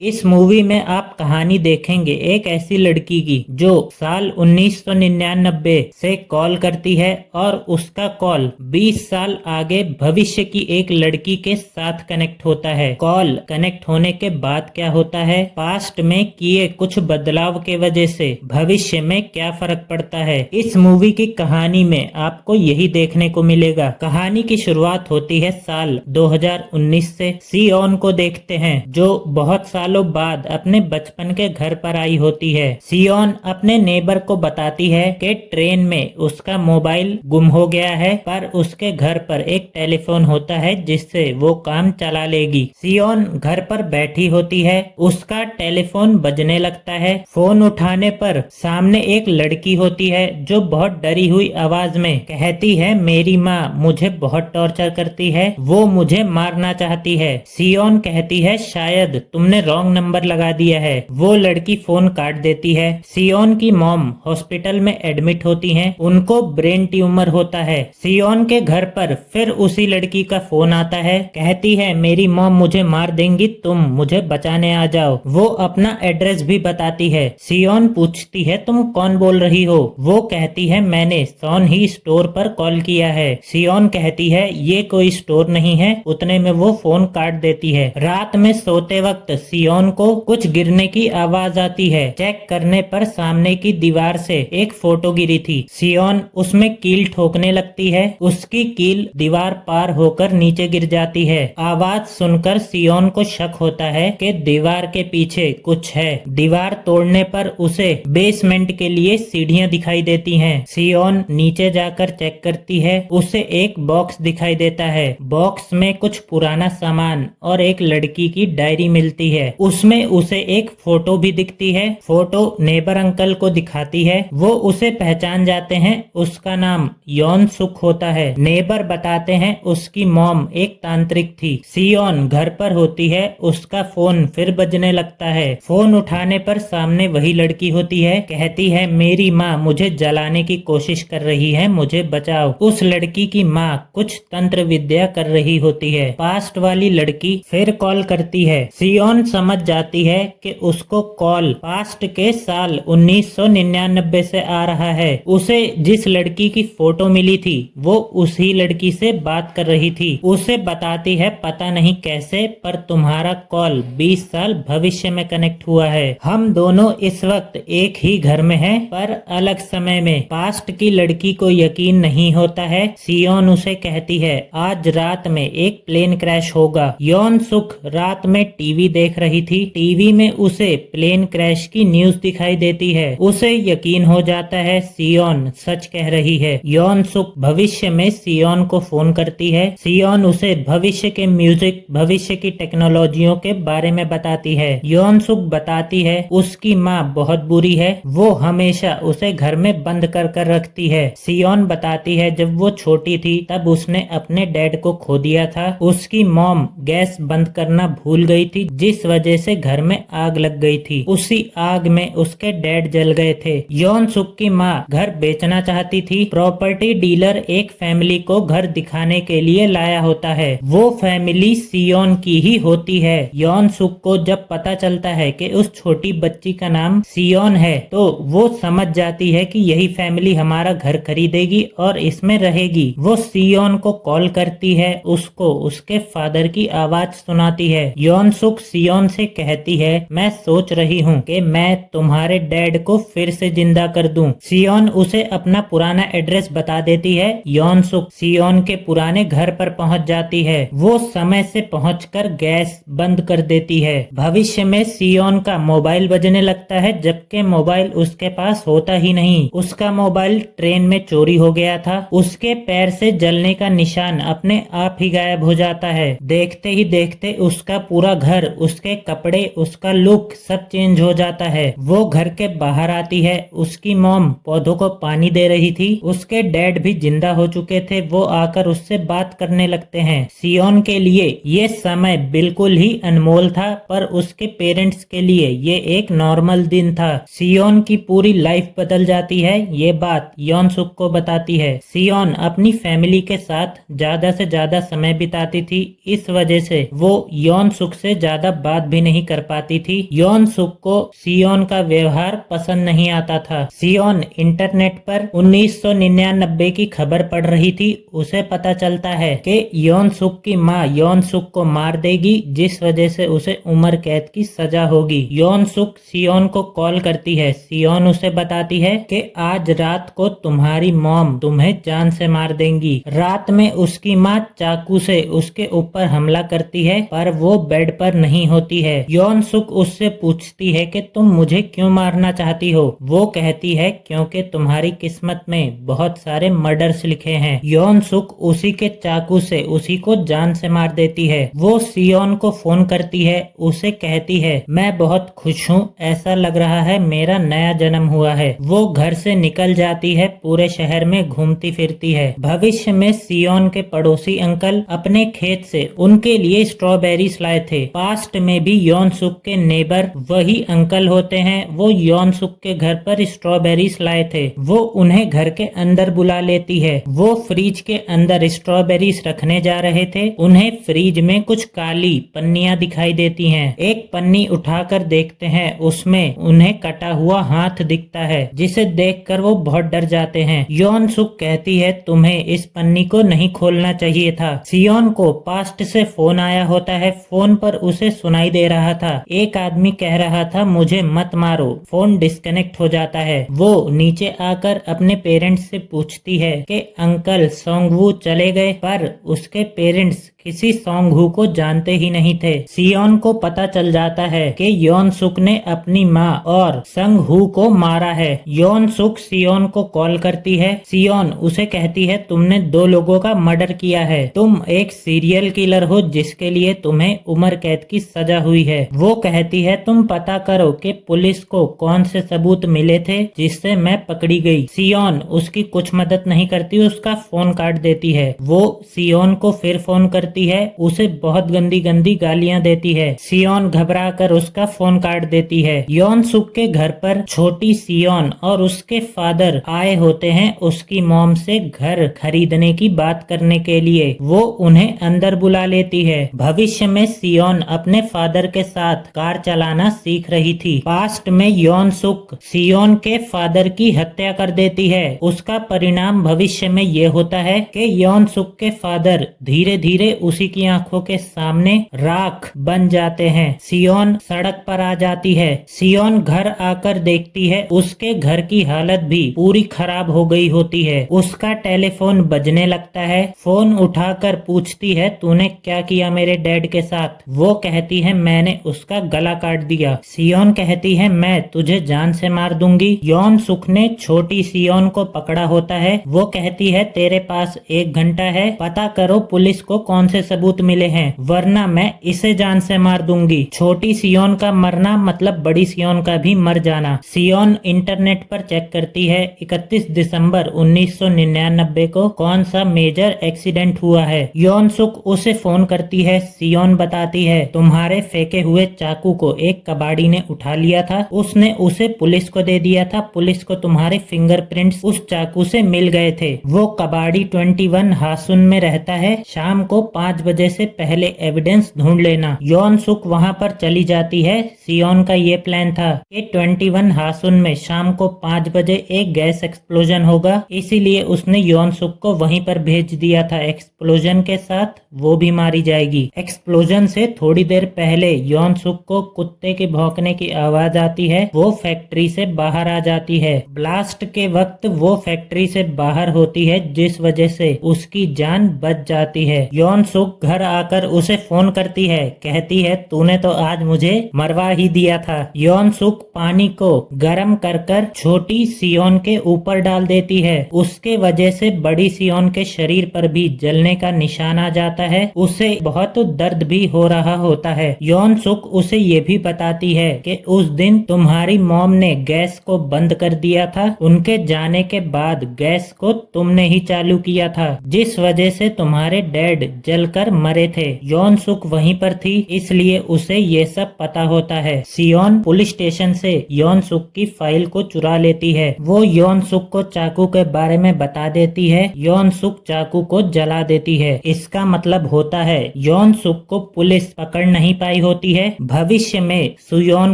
इस मूवी में आप कहानी देखेंगे एक ऐसी लड़की की जो साल 1999 से कॉल करती है और उसका कॉल 20 साल आगे भविष्य की एक लड़की के साथ कनेक्ट होता है। कॉल कनेक्ट होने के बाद क्या होता है, पास्ट में किए कुछ बदलाव के वजह से भविष्य में क्या फर्क पड़ता है, इस मूवी की कहानी में आपको यही देखने को मिलेगा। कहानी की शुरुआत होती है साल 2019 से। सियोन को देखते हैं जो बहुत सालों बाद अपने बचपन के घर पर आई होती है। सियोन अपने नेबर को बताती है कि ट्रेन में उसका मोबाइल गुम हो गया है, पर उसके घर पर एक टेलीफोन होता है जिससे वो काम चला लेगी। सियोन घर पर बैठी होती है, उसका टेलीफोन बजने लगता है। फोन उठाने पर सामने एक लड़की होती है जो बहुत डरी हुई आवाज में कहती है, मेरी माँ मुझे बहुत टॉर्चर करती है, वो मुझे मारना चाहती है। सियोन कहती है, शायद तुमने रॉन्ग नंबर लगा दिया है। वो लड़की फोन काट देती है। सियोन की मॉम हॉस्पिटल में एडमिट होती हैं, उनको ब्रेन ट्यूमर होता है। सियोन के घर पर फिर उसी लड़की का फोन आता है, कहती है मेरी मॉम मुझे मार देंगी, तुम मुझे बचाने आ जाओ। वो अपना एड्रेस भी बताती है। सियोन पूछती है, तुम कौन बोल रही हो? वो कहती है, मैंने सोन ही स्टोर पर कॉल किया है। सियोन कहती है, ये कोई स्टोर नहीं है। उतने में वो फोन काट देती है। रात में सोते वक्त सियोन को कुछ गिरने की आवाज आती है। चेक करने पर सामने की दीवार से एक फोटो गिरी थी। सियोन उसमें कील ठोकने लगती है, उसकी कील दीवार पार होकर नीचे गिर जाती है। आवाज सुनकर सियोन को शक होता है कि दीवार के पीछे कुछ है। दीवार तोड़ने पर उसे बेसमेंट के लिए सीढ़ियां दिखाई देती हैं। सियोन नीचे जाकर चेक करती है, उसे एक बॉक्स दिखाई देता है। बॉक्स में कुछ पुराना सामान और एक लड़की की डायरी मिलती है। उसमें उसे एक फोटो भी दिखती है। फोटो नेबर अंकल को दिखाती है। वो उसे पहचान जाते हैं, उसका नाम योन सुक होता है। नेबर बताते हैं उसकी मॉम एक तांत्रिक थी। सियोन घर पर होती है, उसका फोन फिर बजने लगता है। फोन उठाने पर सामने वही लड़की होती है, कहती है मेरी माँ मुझे जलाने की कोशिश कर रही है, मुझे बचाओ। उस लड़की की माँ कुछ तंत्र विद्या कर रही होती है। पास्ट वाली लड़की फिर कॉल करती है। सियोन समझ जाती है कि उसको कॉल पास्ट के साल 1999 से आ रहा है। उसे जिस लड़की की फोटो मिली थी वो उसी लड़की से बात कर रही थी। उसे बताती है, पता नहीं कैसे पर तुम्हारा कॉल 20 साल भविष्य में कनेक्ट हुआ है। हम दोनों इस वक्त एक ही घर में हैं पर अलग समय में। पास्ट की लड़की को यकीन नहीं होता है। सियोन उसे कहती है, आज रात में एक प्लेन क्रैश होगा। योन सुक रात में टीवी देख रही थी। टीवी में उसे प्लेन क्रैश की न्यूज दिखाई देती है। उसे यकीन हो जाता है सियोन सच कह रही है। योन सुक भविष्य में सियोन को फोन करती है। सियोन उसे भविष्य के म्यूजिक, भविष्य की टेक्नोलॉजियों के बारे में बताती है। योन सुक बताती है उसकी माँ बहुत बुरी है, वो हमेशा उसे घर में बंद कर कर रखती है। सियोन बताती है जब वो छोटी थी तब उसने अपने डैड को खो दिया था। उसकी मॉम गैस बंद करना भूल गई थी जिस वजह से घर में आग लग गई थी। उसी आग में उसके डैड जल गए थे। योन सुक की माँ घर बेचना चाहती थी। प्रॉपर्टी डीलर एक फैमिली को घर दिखाने के लिए लाया होता है। वो फैमिली सियोन की ही होती है। योन सुक को जब पता चलता है कि उस छोटी बच्ची का नाम सियोन है तो वो समझ जाती है कि यही फैमिली हमारा घर खरीदेगी और इसमें रहेगी। वो सियोन को कॉल करती है, उसको उसके फादर की आवाज सुनाती है। योन सुक सियोन से कहती है, मैं सोच रही हूँ कि मैं तुम्हारे डैड को फिर से जिंदा कर दूं। सियोन उसे अपना पुराना एड्रेस बता देती है। योन सुक सियोन के पुराने घर पर पहुंच जाती है। वो समय से पहुंचकर गैस बंद कर देती है। भविष्य में सियोन का मोबाइल बजने लगता है जबकि मोबाइल उसके पास होता ही नहीं। उसका मोबाइल ट्रेन में चोरी हो गया था। उसके पैर से जलने का निशान अपने आप ही गायब हो जाता है। देखते ही देखते उसका पूरा घर, उसके कपड़े, उसका लुक सब चेंज हो जाता है। वो घर के बाहर आती है। उसकी मॉम पौधों को पानी दे रही थी। उसके डैड भी जिंदा हो चुके थे। वो आकर उससे बात करने लगते हैं। सियोन के लिए ये समय बिल्कुल ही अनमोल था पर उसके पेरेंट्स के लिए ये एक नॉर्मल दिन था। सियोन की पूरी लाइफ बदल जाती है। ये बात योन सुक को बताती है। सियोन अपनी फैमिली के साथ ज्यादा से ज्यादा समय बिताती थी, इस वजह से वो योन सुक से ज्यादा बात भी नहीं कर पाती थी। यौन सुख को सियोन का व्यवहार पसंद नहीं आता था। सियोन इंटरनेट पर 1999 की खबर पढ़ रही थी। उसे पता चलता है कि यौन सुख की मां यौन सुख को मार देगी, जिस वजह से उसे उम्र कैद की सजा होगी। यौन सुख सियोन को कॉल करती है। सियोन उसे बताती है कि आज रात को तुम्हारी मॉम तुम्हें जान से मार देंगी। रात में उसकी मां चाकू से उसके ऊपर हमला करती है, पर वो बेड पर नहीं होती है। यौन सुख उससे पूछती है कि तुम मुझे क्यों मारना चाहती हो। वो कहती है क्योंकि तुम्हारी किस्मत में बहुत सारे मर्डर्स लिखे हैं। यौन सुख उसी के चाकू से उसी को जान से मार देती है। वो सियोन को फोन करती है, उसे कहती है मैं बहुत खुश हूँ, ऐसा लग रहा है मेरा नया जन्म हुआ है। वो घर से निकल जाती है, पूरे शहर में घूमती फिरती है। भविष्य में सियोन के पड़ोसी अंकल अपने खेत से उनके लिए स्ट्रॉबेरीज लाए थे। पास्ट में भी यौन सुख के नेबर वही अंकल होते हैं। वो यौन सुख के घर पर स्ट्रॉबेरीज लाए थे। वो उन्हें घर के अंदर बुला लेती है। वो फ्रिज के अंदर स्ट्रॉबेरीज रखने जा रहे थे। उन्हें फ्रिज में कुछ काली पन्नियां दिखाई देती हैं। एक पन्नी उठाकर देखते हैं, उसमें उन्हें कटा हुआ हाथ दिखता है, जिसे देखकर वो बहुत डर जाते हैं। यौन सुख कहती है तुम्हें इस पन्नी को नहीं खोलना चाहिए था। सियोन को पास्ट से फोन आया होता है। फोन पर उसे सुनाई दे रहा था, एक आदमी कह रहा था मुझे मत मारो। फोन डिस्कनेक्ट हो जाता है। वो नीचे आकर अपने पेरेंट्स से पूछती है कि अंकल सोंगवू चले गए, पर उसके पेरेंट्स किसी सोंगहू को जानते ही नहीं थे। सियोन को पता चल जाता है कि यौन सुख ने अपनी माँ और संगहू को मारा है। यौन सुख सियोन को कॉल करती है। सियोन उसे कहती है तुमने 2 लोगों का मर्डर किया है। तुम एक सीरियल किलर हो जिसके लिए तुम्हें उम्र कैद की सजा हुई है। वो कहती है तुम पता करो कि पुलिस को कौन से सबूत मिले थे जिससे मैं पकड़ी गई। सियोन उसकी कुछ मदद नहीं करती, उसका फोन काट देती है। वो सियोन को फिर फोन करती है, उसे बहुत गंदी गंदी गालियां देती है। सियोन घबराकर उसका फोन काट देती है। यौन सुख के घर पर छोटी सियोन और उसके फादर आए होते हैं उसकी मॉम से घर खरीदने की बात करने के लिए। वो उन्हें अंदर बुला लेती है। भविष्य में सियोन अपने फादर के साथ कार चलाना सीख रही थी। पास्ट में यौन सुख सियोन के फादर की हत्या कर देती है। उसका परिणाम भविष्य में ये होता है कि यौन सुख के फादर धीरे धीरे उसी की आंखों के सामने राख बन जाते हैं। सियोन सड़क पर आ जाती है। सियोन घर आकर देखती है उसके घर की हालत भी पूरी खराब हो गई होती है। उसका टेलीफोन बजने लगता है। फोन उठाकर पूछती है तूने क्या किया मेरे डैड के साथ। वो कहती है मैंने उसका गला काट दिया। सियोन कहती है मैं तुझे जान से मार दूंगी। यौन सुख ने छोटी सियोन को पकड़ा होता है। वो कहती है तेरे पास 1 घंटा है, पता करो पुलिस को कौन से सबूत मिले हैं, वरना मैं इसे जान से मार दूंगी। छोटी सियोन का मरना मतलब बड़ी सियोन का भी मर जाना। सियोन इंटरनेट पर चेक करती है 31 दिसंबर 1999 को कौन सा मेजर एक्सीडेंट हुआ है। यौन सुख उसे फोन करती है। सियोन बताती है तुम्हारे फेंके हुए चाकू को एक कबाड़ी ने उठा लिया था, उसने उसे पुलिस को दे दिया था। पुलिस को तुम्हारे फिंगरप्रिंट्स उस चाकू से मिल गए थे। वो कबाड़ी 21 हासुन में रहता है। शाम को 5 बजे से पहले एविडेंस ढूंढ लेना। यौन सुख वहां पर चली जाती है। सियोन का ये प्लान था कि 21 हासुन में शाम को 5 बजे एक गैस एक्सप्लोजन होगा, इसीलिए उसने यौन सुख को वहीं पर भेज दिया था। एक्सप्लोजन के साथ वो भी मारी जाएगी। एक्सप्लोजन से थोड़ी देर पहले यौन सुख को कुत्ते के भौंकने की आवाज आती है। वो फैक्ट्री से बाहर आ जाती है। ब्लास्ट के वक्त वो फैक्ट्री से बाहर होती है, जिस वजह से उसकी जान बच जाती है। यौन सुख घर आकर उसे फोन करती है, कहती है तूने तो आज मुझे मरवा ही दिया था। यौन सुख पानी को गर्म कर कर छोटी सियोन के ऊपर डाल देती है। उसके वजह से बड़ी सियोन के शरीर पर भी जलने का निशान आ जाता है। उसे बहुत दर्द भी हो रहा होता है। यौन सुख उसे ये भी बताती है कि उस दिन तुम्हारी मॉम ने गैस को बंद कर दिया था। उनके जाने के बाद गैस को तुमने ही चालू किया था, जिस वजह से तुम्हारे डैड जल जलकर मरे थे। यौन सुक वहीं पर थी, इसलिए उसे ये सब पता होता है। सियोन पुलिस स्टेशन से यौन सुक की फाइल को चुरा लेती है। वो यौन सुक को चाकू के बारे में बता देती है। यौन सुक चाकू को जला देती है। इसका मतलब होता है यौन सुक को पुलिस पकड़ नहीं पाई होती है। भविष्य में सुयोन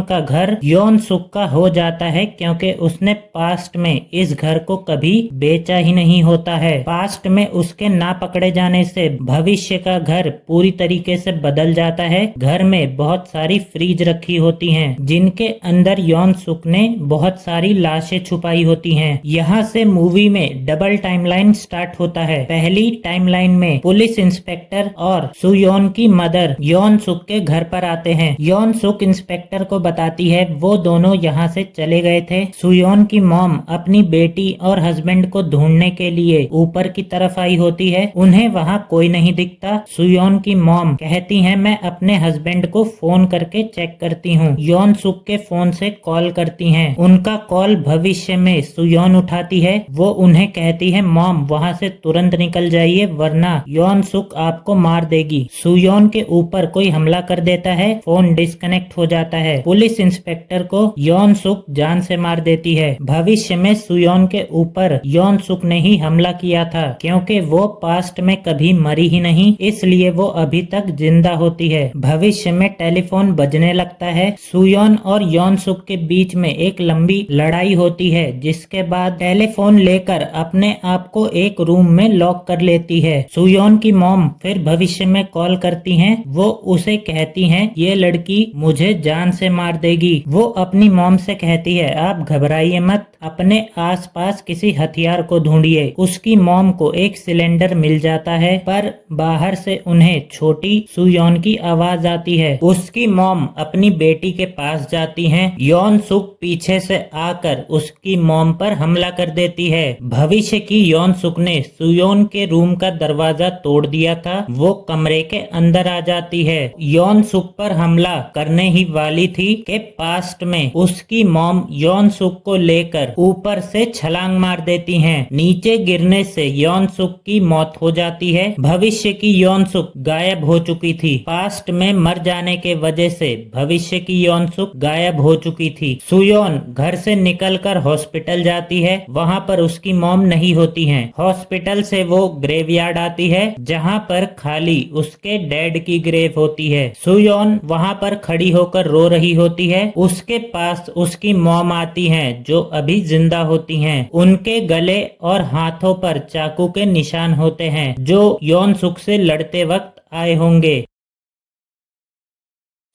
का घर यौन सुक का हो जाता है, क्योंकि उसने पास्ट में इस घर को कभी बेचा ही नहीं होता है। पास्ट में उसके ना पकड़े जाने से भविष्य का घर पूरी तरीके से बदल जाता है। घर में बहुत सारी फ्रीज रखी होती हैं, जिनके अंदर यौन सुक ने बहुत सारी लाशें छुपाई होती हैं। यहाँ से मूवी में डबल टाइमलाइन स्टार्ट होता है। पहली टाइमलाइन में पुलिस इंस्पेक्टर और सुयोन की मदर यौन सुक के घर पर आते हैं। यौन सुक इंस्पेक्टर को बताती है वो दोनों यहाँ से चले गए थे। सुयोन की मॉम अपनी बेटी और हस्बैंड को ढूंढने के लिए ऊपर की तरफ आई होती है। उन्हें वहाँ कोई नहीं दिखता। सुयोन की मॉम कहती है मैं अपने हस्बैंड को फोन करके चेक करती हूँ। यौन सुक के फोन से कॉल करती हैं। उनका कॉल भविष्य में सुयोन उठाती है। वो उन्हें कहती है मॉम वहाँ से तुरंत निकल जाइए, वरना यौन सुक आपको मार देगी। सुयोन के ऊपर कोई हमला कर देता है। फोन डिस्कनेक्ट हो जाता है। पुलिस इंस्पेक्टर को यौन सुक जान से मार देती है। भविष्य में सुयोन के ऊपर यौन सुक ने ही हमला किया था, क्योंकि वो पास्ट में कभी मरी ही नहीं, इसलिए वो अभी तक जिंदा होती है। भविष्य में टेलीफोन बजने लगता है। सुयोन और यौन सुक के बीच में एक लंबी लड़ाई होती है, जिसके बाद टेलीफोन लेकर अपने आप को एक रूम में लॉक कर लेती है। सुयोन की मॉम फिर भविष्य में कॉल करती हैं। वो उसे कहती हैं ये लड़की मुझे जान से मार देगी। वो अपनी मॉम से कहती है आप घबराइए मत, अपने आसपास किसी हथियार को ढूंढिए। उसकी मॉम को एक सिलेंडर मिल जाता है, पर बाहर से उन्हें छोटी सुयोन की आवाज आती है। उसकी मॉम अपनी बेटी के पास जाती हैं। यौन सुक पीछे से आकर उसकी मॉम पर हमला कर देती है। भविष्य की यौन सुक ने सुयोन के रूम का दरवाजा तोड़ दिया था। वो कमरे के अंदर आ जाती है। यौन सुक पर हमला करने ही वाली थी कि पास्ट में उसकी मॉम यौन सुक को लेकर ऊपर से छलांग मार देती हैं। नीचे गिरने से यौन सुक की मौत हो जाती है। भविष्य की यौन सुक गायब हो चुकी थी। पास्ट में मर जाने के वजह से भविष्य की यौन सुक गायब हो चुकी थी। सुयोन घर से निकलकर हॉस्पिटल जाती है। वहाँ पर उसकी मॉम नहीं होती है। हॉस्पिटल से वो ग्रेवयार्ड आती है, जहाँ पर खाली उसके डैड की ग्रेव होती है। सुयोन वहाँ पर खड़ी होकर रो रही होती है। उसके पास उसकी मॉम आती हैं, जो अभी जिंदा होती हैं। उनके गले और हाथों पर चाकू के निशान होते हैं, जो यौन सुक से लड़ते वक्त आए होंगे।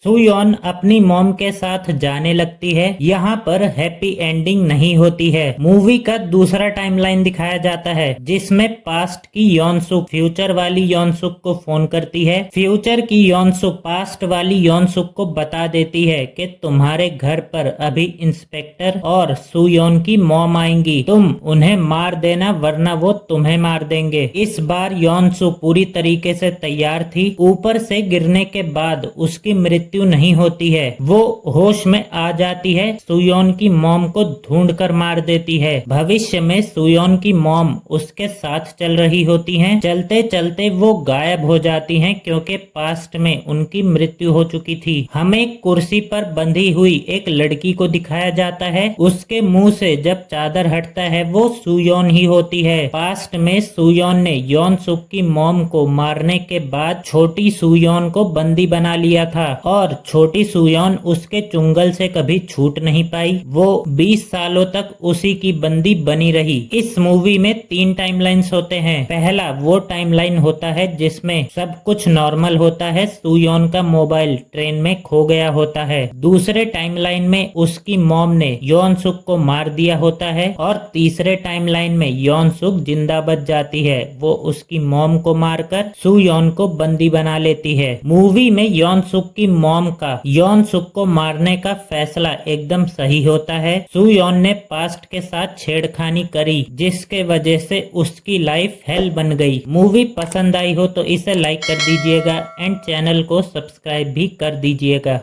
सुयोन अपनी मॉम के साथ जाने लगती है। यहाँ पर हैप्पी एंडिंग नहीं होती है। मूवी का दूसरा टाइमलाइन दिखाया जाता है, जिसमें पास्ट की यौन सुक फ्यूचर वाली यौन सुक को फोन करती है। फ्यूचर की यौन सुक पास्ट वाली यौन सुक को बता देती है कि तुम्हारे घर पर अभी इंस्पेक्टर और सुयोन की मॉम आएंगी, तुम उन्हें मार देना वरना वो तुम्हें मार देंगे। इस बार यौन सुक पूरी तरीके से तैयार थी। ऊपर से गिरने के बाद उसकी मृत्यु नहीं होती है। वो होश में आ जाती है। सुयोन की मॉम को ढूंढकर मार देती है। भविष्य में सुयोन की मॉम उसके साथ चल रही होती हैं। चलते चलते वो गायब हो जाती हैं, क्योंकि पास्ट में उनकी मृत्यु हो चुकी थी। हमें कुर्सी पर बंधी हुई एक लड़की को दिखाया जाता है। उसके मुंह से जब चादर हटता है वो सुयोन ही होती है। पास्ट में सुयोन ने यौन सुक की मॉम को मारने के बाद छोटी सुयोन को बंदी बना लिया था, और छोटी सुयोन उसके चुंगल से कभी छूट नहीं पाई। वो 20 सालों तक उसी की बंदी बनी रही। इस मूवी में 3 टाइमलाइंस होते हैं। पहला वो टाइमलाइन होता है जिसमें सब कुछ नॉर्मल होता है। सुयोन का मोबाइल ट्रेन में खो गया होता है। दूसरे टाइमलाइन में उसकी मॉम ने यौन सुक को मार दिया होता है, और तीसरे टाइमलाइन में यौन सुक जिंदा बच जाती है। वो उसकी मॉम को मारकर सुयोन को बंदी बना लेती है। मूवी में यौन सुक की मॉम का यौन सुक को मारने का फैसला एकदम सही होता है। सुयोन ने पास्ट के साथ छेड़खानी करी, जिसके वजह से उसकी लाइफ हेल बन गई। मूवी पसंद आई हो तो इसे लाइक कर दीजिएगा एंड चैनल को सब्सक्राइब भी कर दीजिएगा।